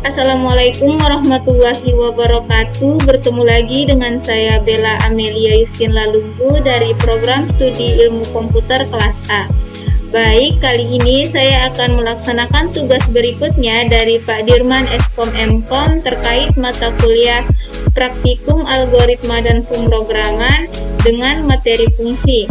Assalamualaikum warahmatullahi wabarakatuh. Bertemu lagi dengan saya Bella Amelia Yustin Lalumbu dari program studi ilmu komputer kelas A. Baik, kali ini saya akan melaksanakan tugas berikutnya dari Pak Dirman Eskom Mkom terkait mata kuliah praktikum algoritma dan pemrograman dengan materi fungsi.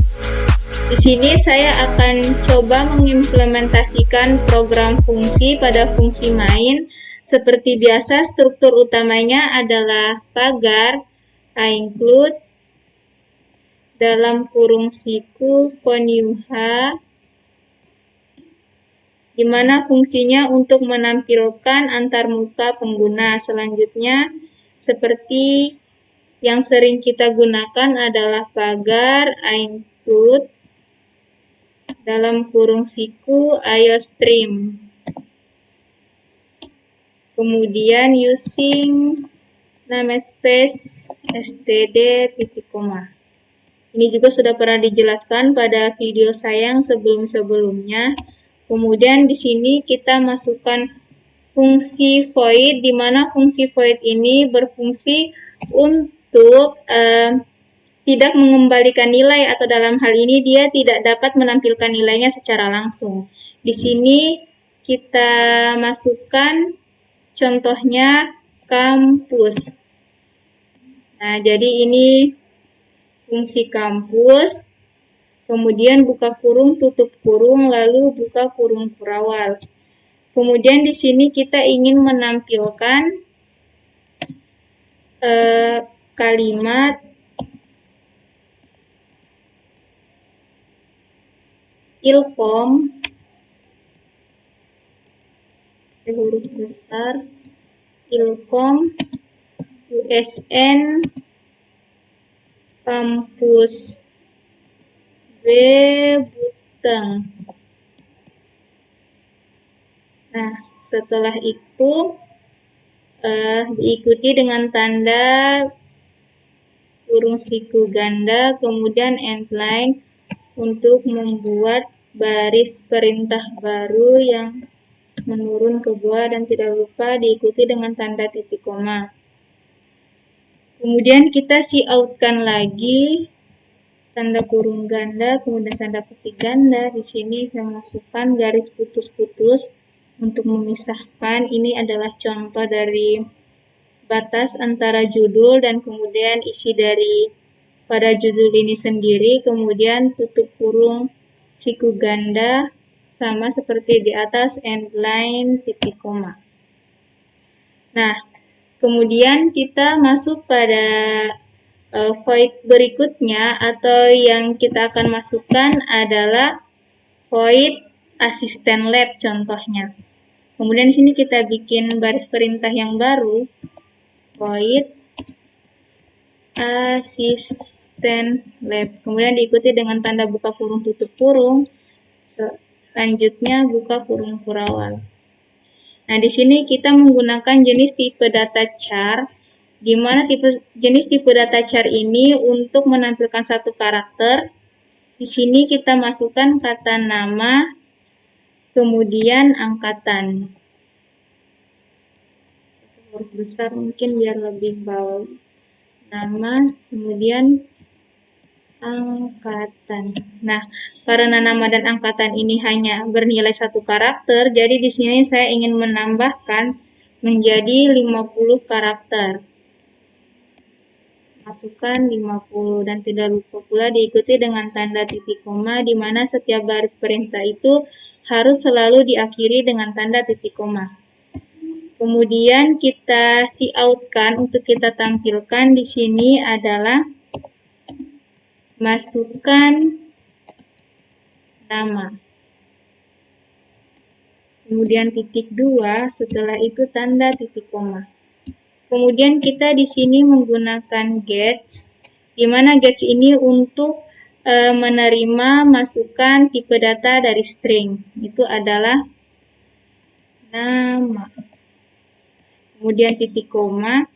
Di sini saya akan coba mengimplementasikan program fungsi pada fungsi main. Seperti biasa, struktur utamanya adalah pagar, include, dalam kurung siku, koniuha, di mana fungsinya untuk menampilkan antarmuka pengguna. Selanjutnya, seperti yang sering kita gunakan adalah pagar, include, dalam kurung siku, iostream. Kemudian using namespace std titik koma. Ini juga sudah pernah dijelaskan pada video saya yang sebelum-sebelumnya. Kemudian di sini kita masukkan fungsi void, di mana fungsi void ini berfungsi untuk tidak mengembalikan nilai, atau dalam hal ini dia tidak dapat menampilkan nilainya secara langsung. Di sini kita masukkan contohnya kampus. Nah, jadi ini fungsi kampus, kemudian buka kurung, tutup kurung, lalu buka kurung kurawal. Kemudian di sini kita ingin menampilkan kalimat ilkom, huruf besar, ilkom USN kampus B Buteng. Nah, setelah itu diikuti dengan tanda kurung siku ganda, kemudian endline untuk membuat baris perintah baru yang menurun ke bawah, dan tidak lupa diikuti dengan tanda titik koma. Kemudian kita cout-kan lagi tanda kurung ganda, kemudian tanda petik ganda. Di sini saya masukkan garis putus-putus untuk memisahkan. Ini adalah contoh dari batas antara judul dan kemudian isi dari pada judul ini sendiri. Kemudian tutup kurung siku ganda sama seperti di atas, endline titik koma. Nah, kemudian kita masuk pada void berikutnya, atau yang kita akan masukkan adalah void asisten lab contohnya. Kemudian di sini kita bikin baris perintah yang baru, void asisten lab. Kemudian diikuti dengan tanda buka kurung tutup kurung. Selanjutnya buka kurung kurawal. Nah, di sini kita menggunakan jenis tipe data char, di mana jenis tipe data char ini untuk menampilkan satu karakter. Di sini kita masukkan kata nama, kemudian angkatan. Huruf besar mungkin biar lebih bawah. Nama, kemudian angkatan. Nah, karena nama dan angkatan ini hanya bernilai satu karakter, jadi di sini saya ingin menambahkan menjadi 50 karakter. Masukkan 50, dan tidak lupa pula diikuti dengan tanda titik koma, di mana setiap baris perintah itu harus selalu diakhiri dengan tanda titik koma. Kemudian kita cout-kan untuk kita tampilkan di sini adalah masukkan nama, kemudian titik 2, setelah itu tanda titik koma. Kemudian kita di sini menggunakan gets, di mana gets ini untuk menerima masukan tipe data dari string, itu adalah nama. Kemudian titik koma,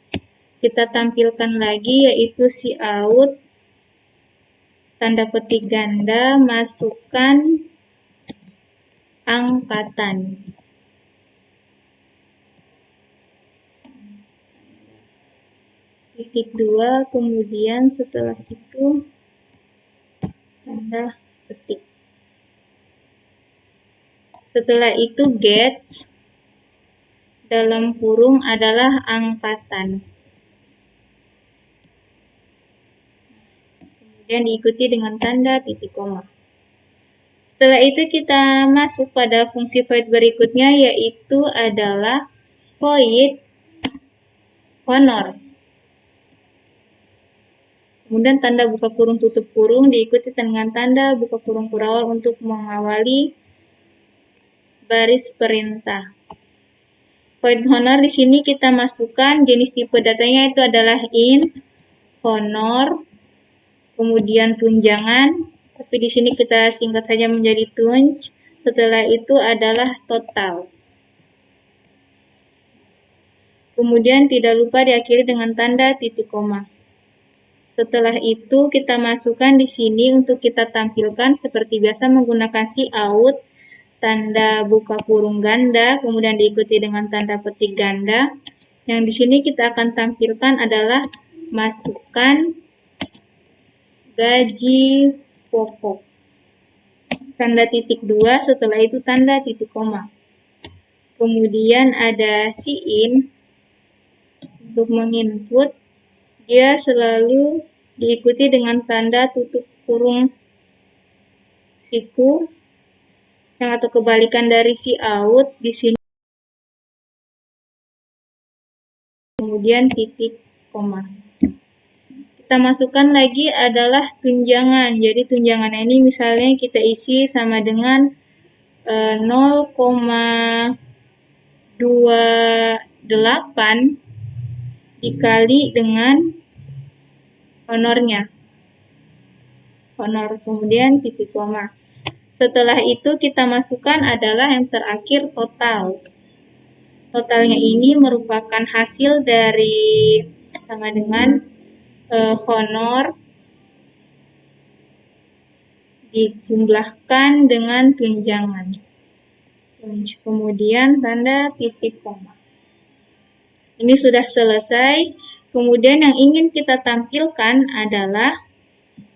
kita tampilkan lagi yaitu cout, tanda petik ganda, masukkan angkatan. titik 2, kemudian setelah itu tanda petik. Setelah itu gets dalam kurung adalah angkatan. Kemudian diikuti dengan tanda titik koma. Setelah itu kita masuk pada fungsi void berikutnya, yaitu adalah void honor. Kemudian tanda buka kurung tutup kurung diikuti dengan tanda buka kurung kurawal untuk mengawali baris perintah. Void honor di sini kita masukkan jenis tipe datanya itu adalah int, honor, kemudian tunjangan. Tapi di sini kita singkat saja menjadi tunj. Setelah itu adalah total. Kemudian tidak lupa diakhiri dengan tanda titik koma. Setelah itu kita masukkan di sini untuk kita tampilkan seperti biasa menggunakan cout, tanda buka kurung ganda, kemudian diikuti dengan tanda petik ganda. Yang di sini kita akan tampilkan adalah masukkan gaji pokok. Tanda titik 2, setelah itu tanda titik koma. Kemudian ada sin untuk menginput, dia selalu diikuti dengan tanda tutup kurung siku yang atau kebalikan dari cout di sini. Kemudian titik koma. Kita masukkan lagi adalah tunjangan. Jadi tunjangan ini misalnya kita isi sama dengan 0,28 dikali dengan honornya. Honor, kemudian titik koma. Setelah itu kita masukkan adalah yang terakhir total. Totalnya ini merupakan hasil dari sama dengan honor dijumlahkan dengan tunjangan. Kemudian tanda titik koma. Ini sudah selesai. Kemudian yang ingin kita tampilkan adalah,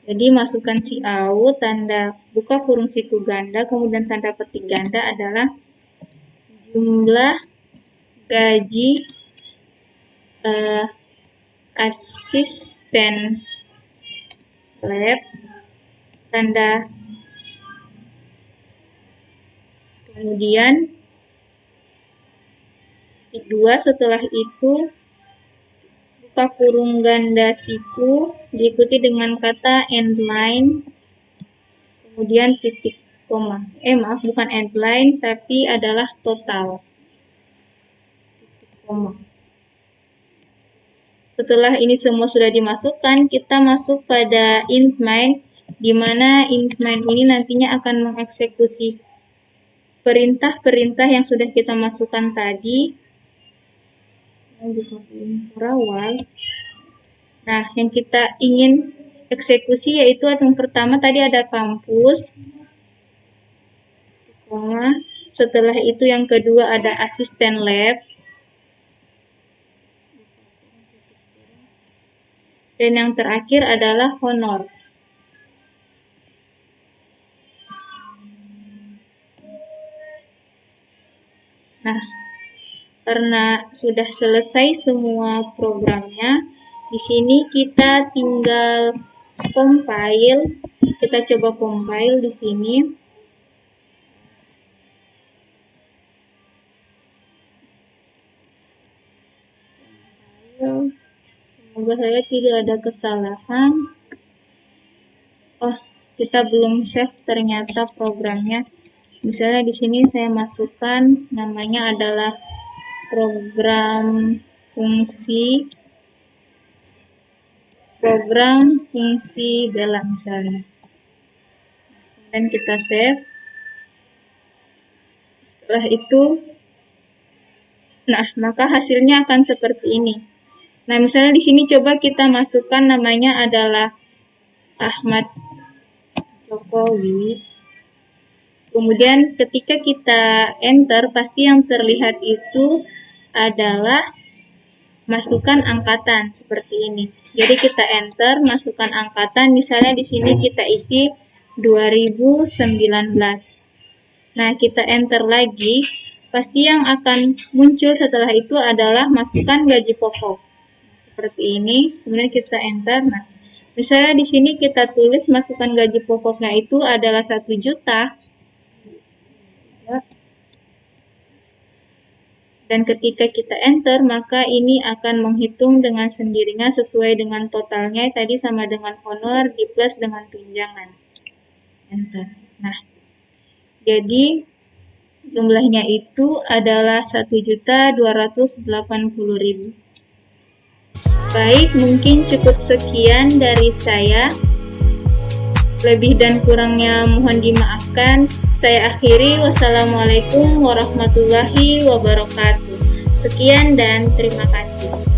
jadi masukkan cout, tanda buka kurung siku ganda, kemudian tanda petik ganda adalah jumlah gaji asisten lab, tanda, kemudian titik 2, setelah itu buka kurung ganda siku diikuti dengan kata endline, kemudian titik koma. Maaf, bukan endline tapi adalah total. Titik koma. Setelah ini semua sudah dimasukkan, kita masuk pada int main, di mana int main ini nantinya akan mengeksekusi perintah-perintah yang sudah kita masukkan tadi. Nah, yang kita ingin eksekusi yaitu yang pertama tadi ada kampus, setelah itu yang kedua ada asisten lab, dan yang terakhir adalah honor. Nah, karena sudah selesai semua programnya, di sini kita tinggal compile. Kita coba compile di sini. Semoga saya tidak ada kesalahan. Oh, kita belum save ternyata programnya. Misalnya di sini saya masukkan namanya adalah program fungsi bela misalnya. Dan kita save. Setelah itu, nah maka hasilnya akan seperti ini. Nah, misalnya di sini coba kita masukkan namanya adalah Ahmad Jokowi. Kemudian ketika kita enter, pasti yang terlihat itu adalah masukkan angkatan seperti ini. Jadi kita enter, masukkan angkatan, misalnya di sini kita isi 2019. Nah, kita enter lagi, pasti yang akan muncul setelah itu adalah masukkan gaji pokok. Seperti ini, kemudian kita enter. Nah, misalnya di sini kita tulis masukkan gaji pokoknya itu adalah 1 juta. Dan ketika kita enter, maka ini akan menghitung dengan sendirinya sesuai dengan totalnya tadi sama dengan honor di plus dengan tunjangan. Enter. Nah, jadi jumlahnya itu adalah 1.280.000. Baik, mungkin cukup sekian dari saya. Lebih dan kurangnya mohon dimaafkan. Saya akhiri. Wassalamualaikum warahmatullahi wabarakatuh. Sekian dan terima kasih.